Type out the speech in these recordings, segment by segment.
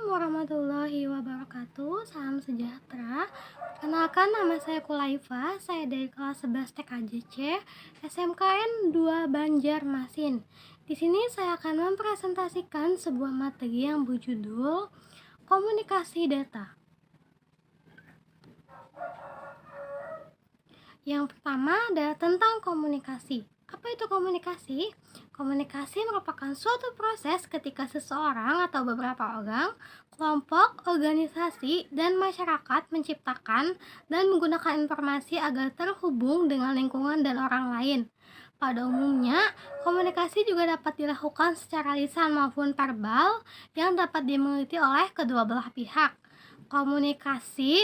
Assalamualaikum warahmatullahi wabarakatuh. Salam sejahtera. Perkenalkan, nama saya Kulaifa. Saya dari kelas 11 TKJC SMKN 2 Banjarmasin. Di sini saya akan mempresentasikan sebuah materi yang berjudul Komunikasi Data. Yang pertama adalah tentang komunikasi. Apa itu komunikasi? Komunikasi merupakan suatu proses ketika seseorang atau beberapa orang, kelompok, organisasi, dan masyarakat menciptakan dan menggunakan informasi agar terhubung dengan lingkungan dan orang lain. Pada umumnya, komunikasi juga dapat dilakukan secara lisan maupun verbal yang dapat dimengerti oleh kedua belah pihak. Komunikasi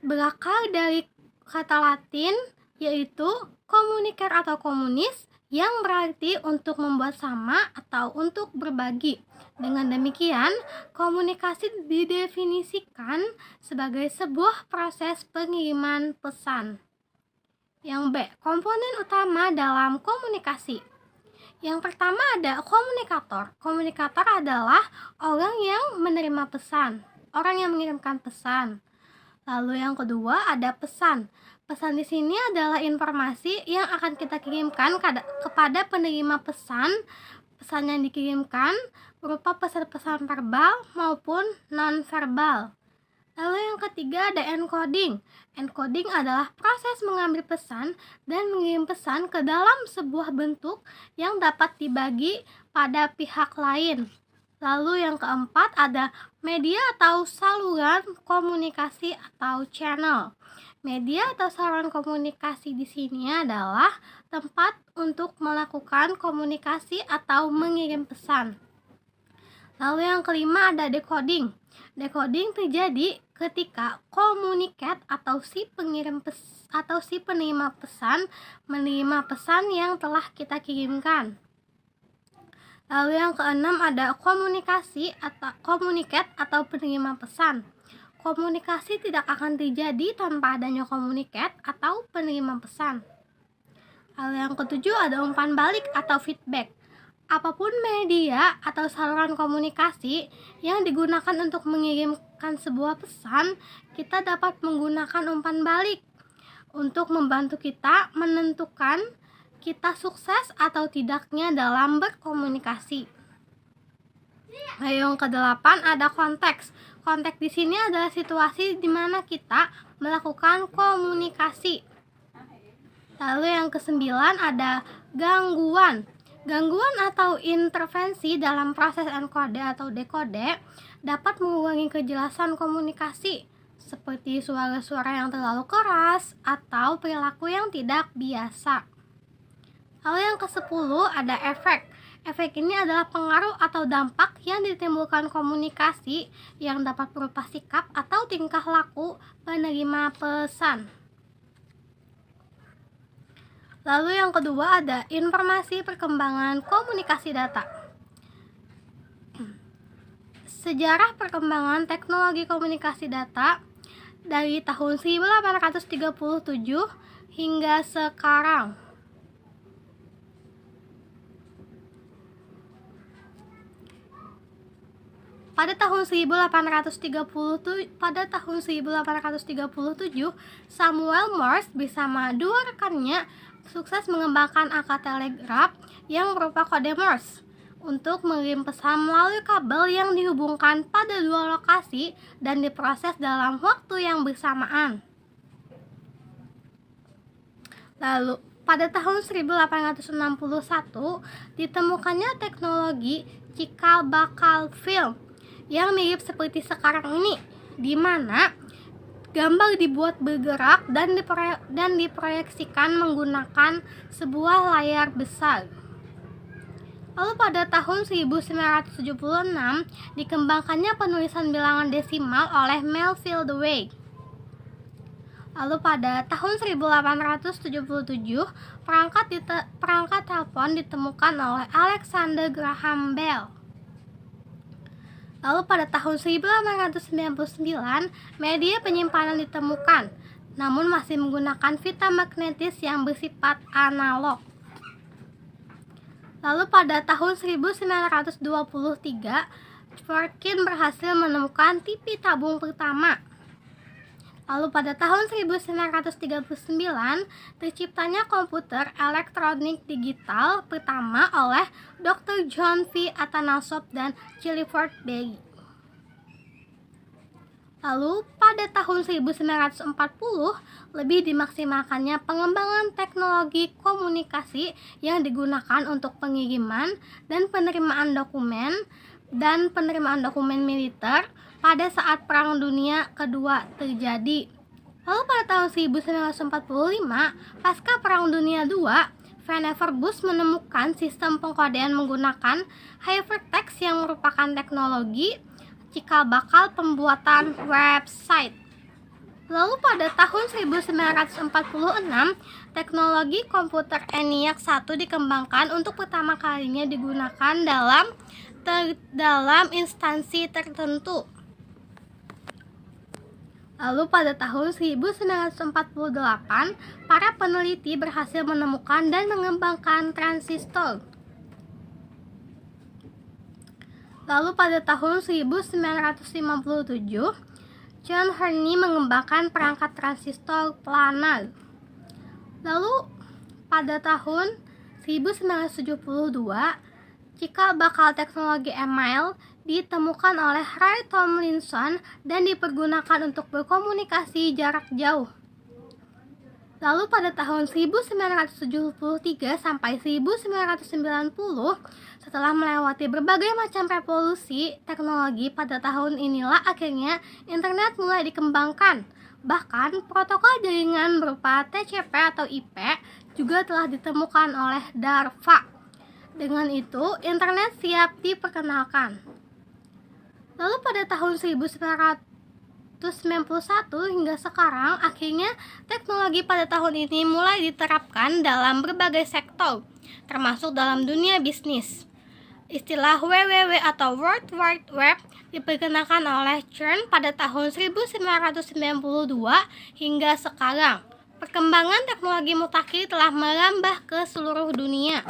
berakar dari kata Latin yaitu communicare atau komunis, yang berarti untuk membuat sama atau untuk berbagi. Dengan demikian, komunikasi didefinisikan sebagai sebuah proses pengiriman pesan. Yang B, komponen utama dalam komunikasi. Yang pertama ada komunikator. Komunikator adalah orang yang menerima pesan, orang yang mengirimkan pesan. Lalu yang kedua ada pesan. Pesan di sini adalah informasi yang akan kita kirimkan kepada penerima pesan. Pesan yang dikirimkan berupa pesan-pesan verbal maupun non-verbal. Lalu yang ketiga ada encoding. Encoding adalah proses mengambil pesan dan mengirim pesan ke dalam sebuah bentuk yang dapat dibagi pada pihak lain. Lalu yang keempat ada media atau saluran komunikasi atau channel. Media atau saluran komunikasi di sini adalah tempat untuk melakukan komunikasi atau mengirim pesan. Lalu yang kelima ada decoding. Decoding terjadi ketika komunikat atau si penerima pesan menerima pesan yang telah kita kirimkan. Lalu yang keenam ada komunikasi atau komunikat atau penerima pesan. Komunikasi tidak akan terjadi tanpa adanya komunikat atau penerima pesan. Lalu yang ketujuh ada umpan balik atau feedback. Apapun media atau saluran komunikasi yang digunakan untuk mengirimkan sebuah pesan, kita dapat menggunakan umpan balik untuk membantu kita menentukan kita sukses atau tidaknya dalam berkomunikasi. Yang kedelapan ada konteks. Konteks di sini adalah situasi di mana kita melakukan komunikasi. Lalu yang kesembilan ada gangguan. Gangguan atau intervensi dalam proses enkode atau dekode dapat mengurangi kejelasan komunikasi, seperti suara-suara yang terlalu keras atau perilaku yang tidak biasa. Lalu yang ke-10 ada efek. Efek ini adalah pengaruh atau dampak yang ditimbulkan komunikasi yang dapat berupa sikap atau tingkah laku penerima pesan. Lalu yang kedua ada informasi perkembangan komunikasi data. Sejarah perkembangan teknologi komunikasi data dari tahun 1837 hingga sekarang. Pada tahun 1837, Samuel Morse bersama dua rekannya sukses mengembangkan angka telegraf yang berupa kode Morse untuk mengirim pesan melalui kabel yang dihubungkan pada dua lokasi dan diproses dalam waktu yang bersamaan. Lalu, pada tahun 1861 ditemukannya teknologi cikal bakal film yang mirip seperti sekarang ini, di mana gambar dibuat bergerak dan diproyeksikan menggunakan sebuah layar besar. Lalu pada tahun 1976 dikembangkannya penulisan bilangan desimal oleh Melville Dewey. Lalu pada tahun 1877 perangkat telepon ditemukan oleh Alexander Graham Bell. Lalu pada tahun 1899 media penyimpanan ditemukan, namun masih menggunakan pita magnetis yang bersifat analog. Lalu pada tahun 1923 Forkin berhasil menemukan TV tabung pertama. Lalu pada tahun 1939 terciptanya komputer elektronik digital pertama oleh Dr. John V. Atanasov dan Clifford Berry. Lalu pada tahun 1940 lebih dimaksimalkannya pengembangan teknologi komunikasi yang digunakan untuk pengiriman dan penerimaan dokumen militer pada saat Perang Dunia Kedua terjadi. Lalu pada tahun 1945, pasca Perang Dunia II, Vannevar Bush menemukan sistem pengkodean menggunakan hypertext yang merupakan teknologi cikal bakal pembuatan website. Lalu pada tahun 1946, teknologi komputer ENIAC 1 dikembangkan untuk pertama kalinya digunakan dalam instansi tertentu. Lalu pada tahun 1948, para peneliti berhasil menemukan dan mengembangkan transistor. Lalu pada tahun 1957, John Harney mengembangkan perangkat transistor planar. Lalu pada tahun 1972, cikal bakal teknologi email ditemukan oleh Ray Tomlinson dan dipergunakan untuk berkomunikasi jarak jauh. Lalu pada tahun 1973 sampai 1990, setelah melewati berbagai macam revolusi teknologi, pada tahun inilah akhirnya internet mulai dikembangkan. Bahkan protokol jaringan berupa TCP atau IP juga telah ditemukan oleh DARPA. Dengan itu, internet siap diperkenalkan. Lalu pada tahun 1991 hingga sekarang, akhirnya teknologi pada tahun ini mulai diterapkan dalam berbagai sektor, termasuk dalam dunia bisnis. Istilah WWW atau World Wide Web diperkenalkan oleh CERN pada tahun 1992 hingga sekarang. Perkembangan teknologi mutakhir telah merambah ke seluruh dunia.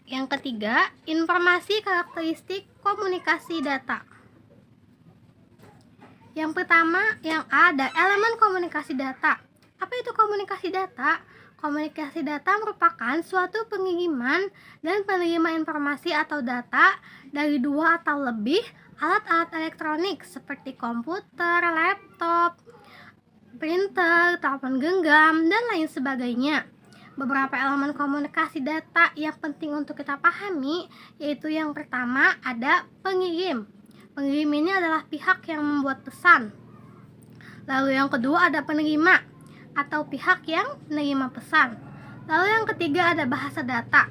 Yang ketiga, informasi karakteristik komunikasi data. Yang pertama, yang A, ada elemen komunikasi data. Apa itu komunikasi data? Komunikasi data merupakan suatu pengiriman dan penerima informasi atau data dari dua atau lebih alat-alat elektronik seperti komputer, laptop, printer, telepon genggam, dan lain sebagainya. Beberapa elemen komunikasi data yang penting untuk kita pahami, yaitu yang pertama ada pengirim. Pengirim ini adalah pihak yang membuat pesan. Lalu yang kedua ada penerima atau pihak yang menerima pesan. Lalu yang ketiga ada bahasa data.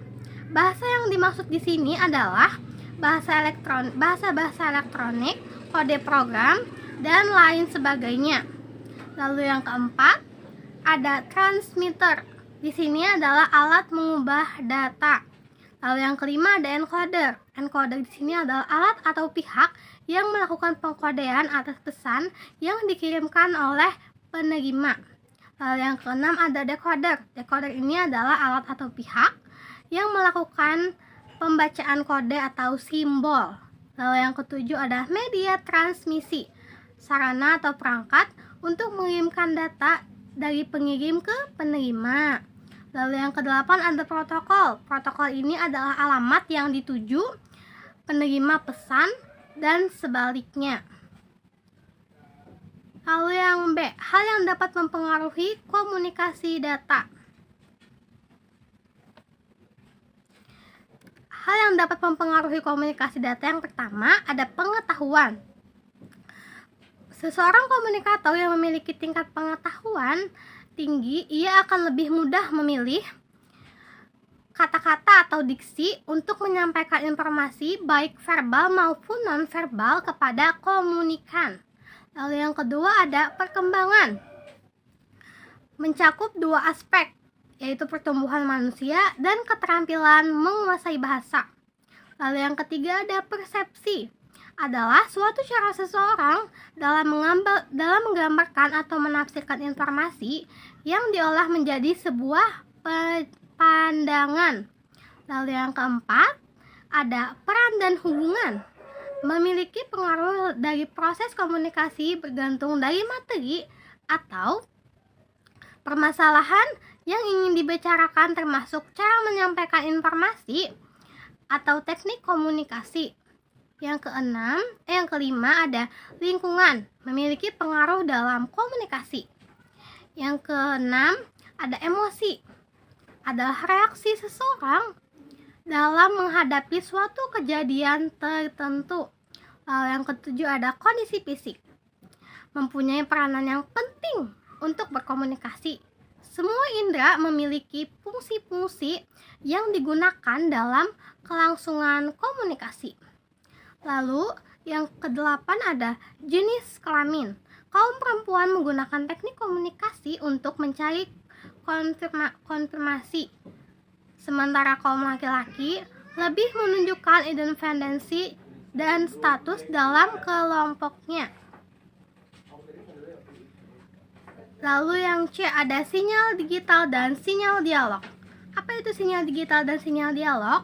Bahasa yang dimaksud di sini adalah bahasa elektronik, kode program, dan lain sebagainya. Lalu yang keempat ada transmitter. Di sini adalah alat mengubah data. Lalu yang kelima ada encoder. Encoder di sini adalah alat atau pihak yang melakukan pengkodean atas pesan yang dikirimkan oleh penerima. Lalu yang keenam ada decoder. Decoder ini adalah alat atau pihak yang melakukan pembacaan kode atau simbol. Lalu yang ketujuh ada media transmisi. Sarana atau perangkat untuk mengirimkan data dari pengirim ke penerima. Lalu yang kedelapan ada protokol. Protokol ini adalah alamat yang dituju penerima pesan dan sebaliknya. Lalu yang B, hal yang dapat mempengaruhi komunikasi data. Hal yang dapat mempengaruhi komunikasi data yang pertama ada pengetahuan. Seseorang komunikator yang memiliki tingkat pengetahuan tinggi, ia akan lebih mudah memilih kata-kata atau diksi untuk menyampaikan informasi baik verbal maupun non-verbal kepada komunikan. Lalu yang kedua ada perkembangan. Mencakup dua aspek, yaitu pertumbuhan manusia dan keterampilan menguasai bahasa. Lalu yang ketiga ada persepsi. Adalah suatu cara seseorang dalam menggambarkan atau menafsirkan informasi yang diolah menjadi sebuah pandangan. Lalu yang keempat, ada peran dan hubungan. Memiliki pengaruh dari proses komunikasi bergantung dari materi atau permasalahan yang ingin dibicarakan, termasuk cara menyampaikan informasi atau teknik komunikasi. Yang kelima ada lingkungan, memiliki pengaruh dalam komunikasi. Yang keenam ada emosi, adalah reaksi seseorang dalam menghadapi suatu kejadian tertentu. Lalu yang ketujuh ada kondisi fisik, mempunyai peranan yang penting untuk berkomunikasi. Semua indera memiliki fungsi-fungsi yang digunakan dalam kelangsungan komunikasi. Lalu yang kedelapan ada jenis kelamin. Kaum perempuan menggunakan teknik komunikasi untuk mencari konfirmasi, sementara kaum laki-laki lebih menunjukkan independensi dan status dalam kelompoknya. Lalu yang C ada sinyal digital dan sinyal dialog. Apa itu sinyal digital dan sinyal dialog?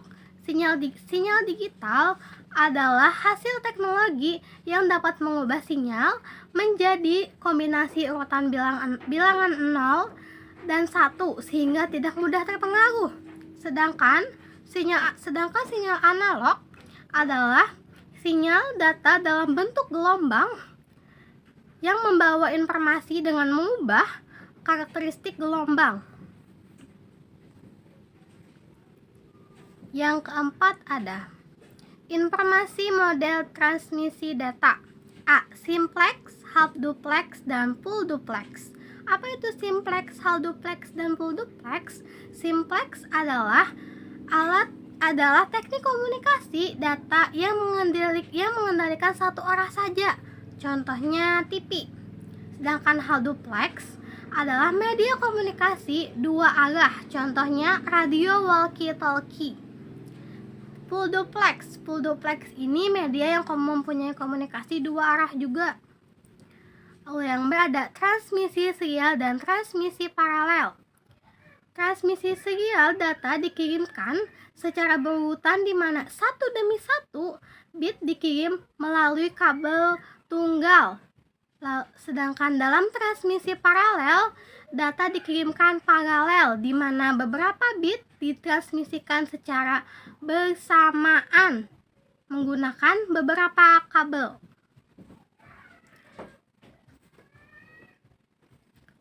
Sinyal digital adalah hasil teknologi yang dapat mengubah sinyal menjadi kombinasi urutan bilangan 0 dan 1 sehingga tidak mudah terpengaruh. Sedangkan sinyal analog adalah sinyal data dalam bentuk gelombang yang membawa informasi dengan mengubah karakteristik gelombang. Yang keempat ada informasi model transmisi data. A. Simplex, half duplex, dan full duplex. Apa itu simplex, half duplex, dan full duplex? Simplex adalah teknik komunikasi data yang mengendalikan satu arah saja. Contohnya TV. Sedangkan half duplex adalah media komunikasi dua arah. Contohnya radio walkie-talkie. Full duplex ini media yang mempunyai komunikasi dua arah juga. Lalu yang B ada transmisi serial dan transmisi paralel. Transmisi serial data dikirimkan secara berurutan di mana satu demi satu bit dikirim melalui kabel tunggal. Sedangkan dalam transmisi paralel, data dikirimkan paralel di mana beberapa bit ditransmisikan secara bersamaan menggunakan beberapa kabel.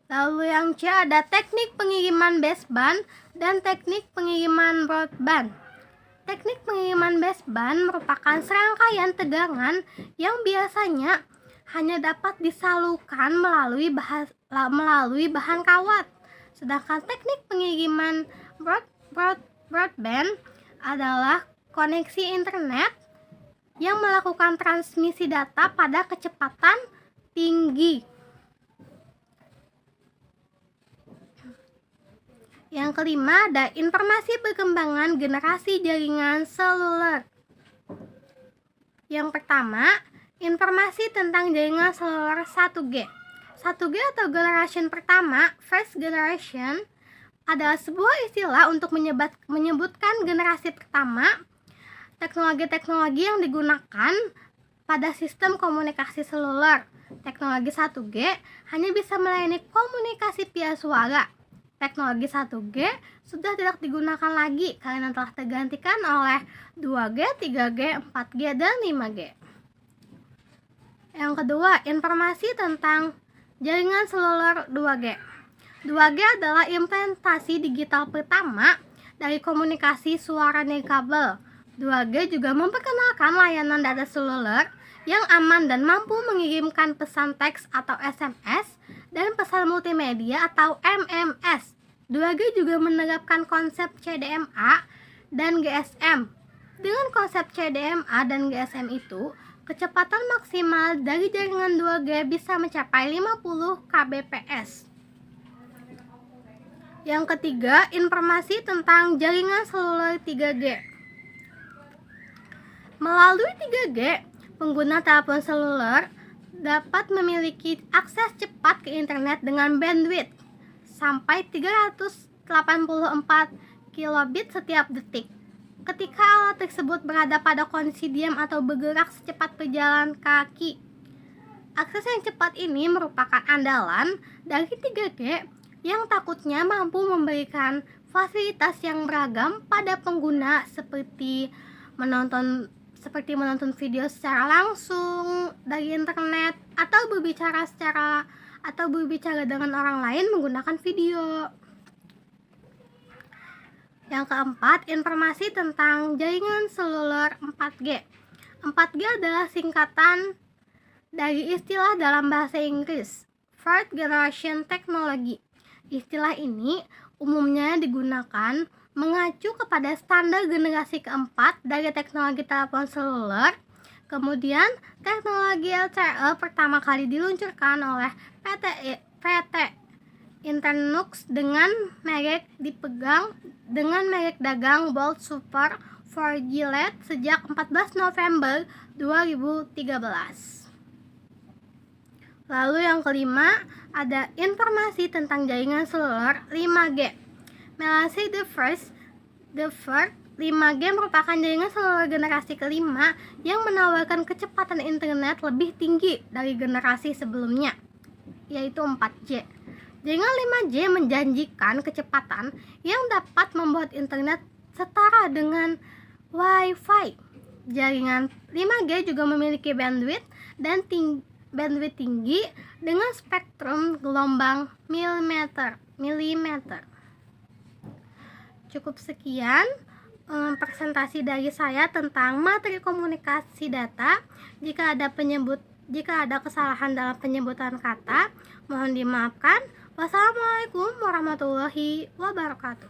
Lalu yang C ada teknik pengiriman baseband dan teknik pengiriman broadband. Teknik pengiriman baseband merupakan serangkaian tegangan yang biasanya hanya dapat disalurkan melalui bahan kawat. Sedangkan teknik pengiriman broadband adalah koneksi internet yang melakukan transmisi data pada kecepatan tinggi. Yang kelima ada informasi perkembangan generasi jaringan seluler. Yang pertama, informasi tentang jaringan seluler 1G. 1G atau generation pertama, first generation, adalah sebuah istilah untuk menyebutkan generasi pertama teknologi-teknologi yang digunakan pada sistem komunikasi seluler. Teknologi 1G hanya bisa melayani komunikasi via suara. Teknologi 1G sudah tidak digunakan lagi karena telah tergantikan oleh 2G, 3G, 4G, dan 5G. Yang kedua, informasi tentang jaringan seluler 2G. 2G adalah implementasi digital pertama dari komunikasi suara nirkabel. 2G juga memperkenalkan layanan data seluler yang aman dan mampu mengirimkan pesan teks atau SMS dan pesan multimedia atau MMS. 2G juga menerapkan konsep CDMA dan GSM. Dengan konsep CDMA dan GSM itu, kecepatan maksimal dari jaringan 2G bisa mencapai 50 kbps. Yang ketiga, informasi tentang jaringan seluler 3G. Melalui 3G, pengguna telepon seluler dapat memiliki akses cepat ke internet dengan bandwidth sampai 384 kilobit setiap detik. ketika alat tersebut berada pada kondisi diam atau bergerak secepat pejalan kaki. Akses yang cepat ini merupakan andalan dari 3G yang takutnya mampu memberikan fasilitas yang beragam pada pengguna seperti menonton video secara langsung dari internet atau berbicara dengan orang lain menggunakan video. Yang keempat, informasi tentang jaringan seluler 4G. 4G adalah singkatan dari istilah dalam bahasa Inggris, Fourth Generation Technology. Istilah ini umumnya digunakan mengacu kepada standar generasi keempat dari teknologi telepon seluler. Kemudian, teknologi LTE pertama kali diluncurkan oleh PT Internux dengan merek dagang Bold Super 4G LED sejak 14 November 2013. Lalu yang kelima, ada informasi tentang jaringan seluler 5G. Melasi the first 5G merupakan jaringan seluler generasi kelima yang menawarkan kecepatan internet lebih tinggi dari generasi sebelumnya, yaitu 4G. Jaringan 5G menjanjikan kecepatan yang dapat membuat internet setara dengan Wi-Fi. Jaringan 5G juga memiliki bandwidth tinggi dengan spektrum gelombang milimeter. Cukup sekian presentasi dari saya tentang materi komunikasi data. Jika ada kesalahan dalam penyebutan kata, mohon dimaafkan. Wassalamualaikum warahmatullahi wabarakatuh.